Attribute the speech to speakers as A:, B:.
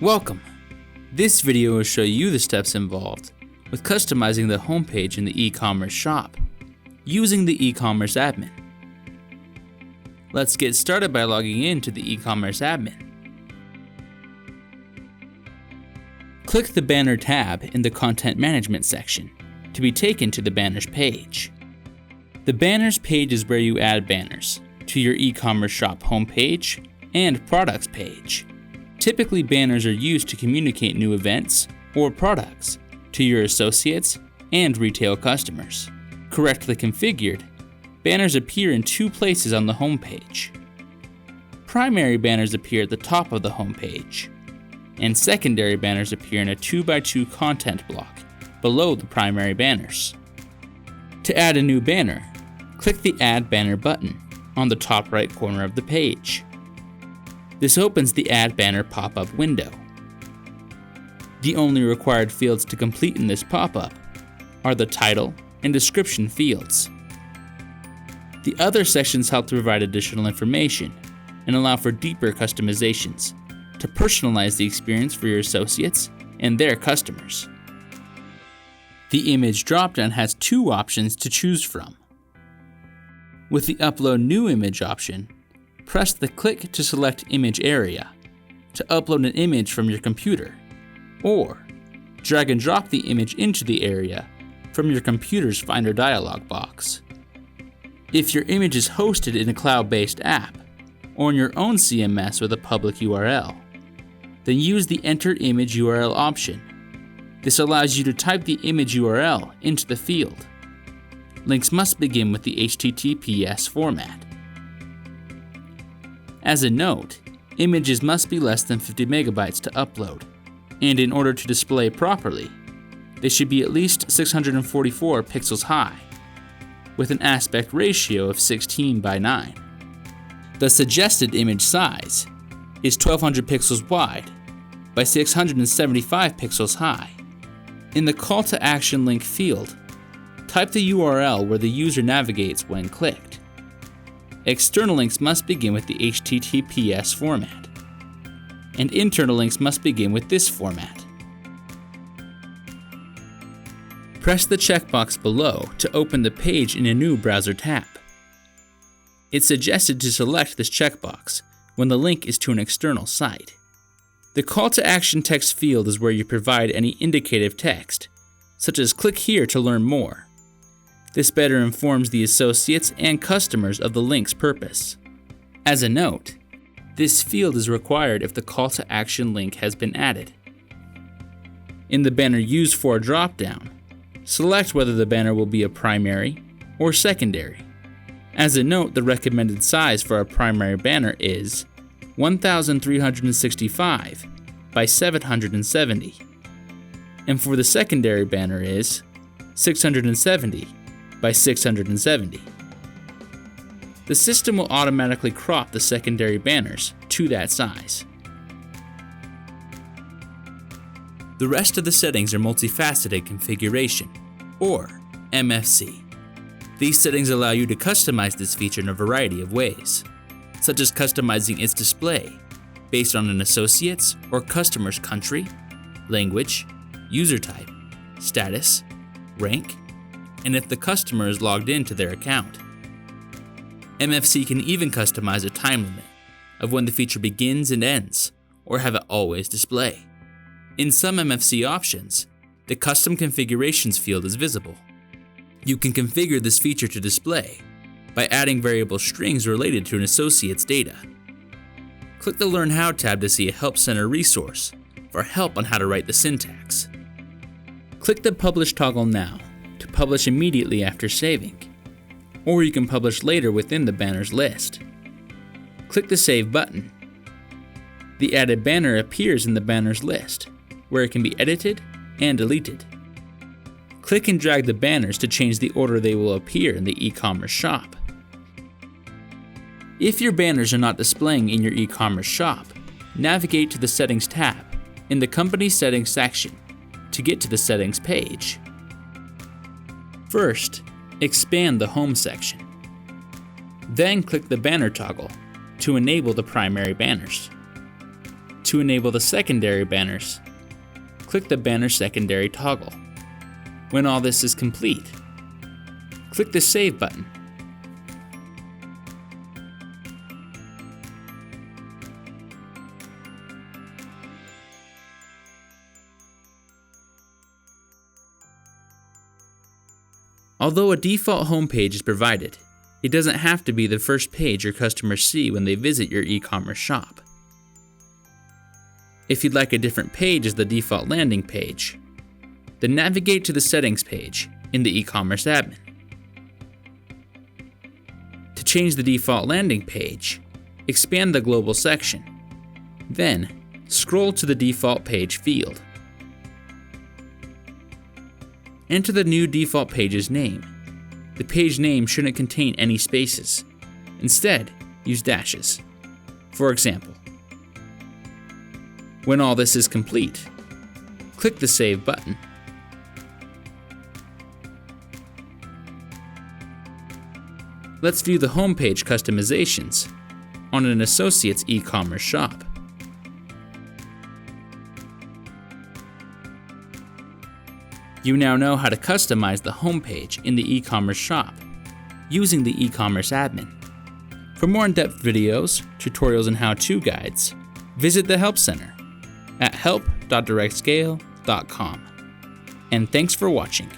A: Welcome! This video will show you the steps involved with customizing the homepage in the eCommerce shop using the eCommerce admin. Let's get started by logging in to the eCommerce admin. Click the Banner tab in the Content Management section to be taken to the Banners page. The Banners page is where you add banners to your eCommerce shop homepage and products page. Typically, banners are used to communicate new events or products to your associates and retail customers. Correctly configured, banners appear in two places on the homepage. Primary banners appear at the top of the homepage, and secondary banners appear in a 2x2 content block below the primary banners. To add a new banner, click the Add Banner button on the top right corner of the page. This opens the Add Banner pop-up window. The only required fields to complete in this pop-up are the title and description fields. The other sections help to provide additional information and allow for deeper customizations to personalize the experience for your associates and their customers. The image dropdown has two options to choose from. With the Upload New Image option, press the Click to select image area to upload an image from your computer, or drag and drop the image into the area from your computer's Finder dialog box. If your image is hosted in a cloud-based app or in your own CMS with a public URL, then use the Enter Image URL option. This allows you to type the image URL into the field. Links must begin with the HTTPS format. As a note, images must be less than 50 megabytes to upload, and in order to display properly, they should be at least 644 pixels high, with an aspect ratio of 16:9. The suggested image size is 1200 pixels wide by 675 pixels high. In the Call to Action link field, type the URL where the user navigates when clicked. External links must begin with the HTTPS format, and internal links must begin with this format. Press the checkbox below to open the page in a new browser tab. It's suggested to select this checkbox when the link is to an external site. The Call to Action text field is where you provide any indicative text, such as "click here to learn more." This better informs the associates and customers of the link's purpose. As a note, this field is required if the Call to Action link has been added. In the Banner Used For dropdown, select whether the banner will be a primary or secondary. As a note, the recommended size for a primary banner is 1365 by 770, and for the secondary banner is 670 by 670. The system will automatically crop the secondary banners to that size. The rest of the settings are Multi-Faceted Configuration, or MFC. These settings allow you to customize this feature in a variety of ways, such as customizing its display based on an associate's or customer's country, language, user type, status, rank, and if the customer is logged into their account. MFC can even customize a time limit of when the feature begins and ends, or have it always display. In some MFC options, the Custom Configurations field is visible. You can configure this feature to display by adding variable strings related to an associate's data. Click the Learn How tab to see a Help Center resource for help on how to write the syntax. Click the Publish toggle now to publish immediately after saving, or you can publish later within the banner's list. Click the Save button. The added banner appears in the banner's list, where it can be edited and deleted. Click and drag the banners to change the order they will appear in the eCommerce shop. If your banners are not displaying in your eCommerce shop, navigate to the Settings tab in the Company Settings section to get to the Settings page. First, expand the Home section. Then click the Banner toggle to enable the primary banners. To enable the secondary banners, click the Banner Secondary toggle. When all this is complete, click the Save button. Although a default homepage is provided, it doesn't have to be the first page your customers see when they visit your e-commerce shop. If you'd like a different page as the default landing page, then navigate to the Settings page in the eCommerce admin. To change the default landing page, expand the Global section, then scroll to the Default Page field. Enter the new default page's name. The page name shouldn't contain any spaces. Instead, use dashes. For example, when all this is complete, click the Save button. Let's view the homepage customizations on an associate's e-commerce shop. You now know how to customize the homepage in the e-commerce shop using the eCommerce admin. For more in-depth videos, tutorials, and how-to guides, visit the Help Center at help.directscale.com. And thanks for watching.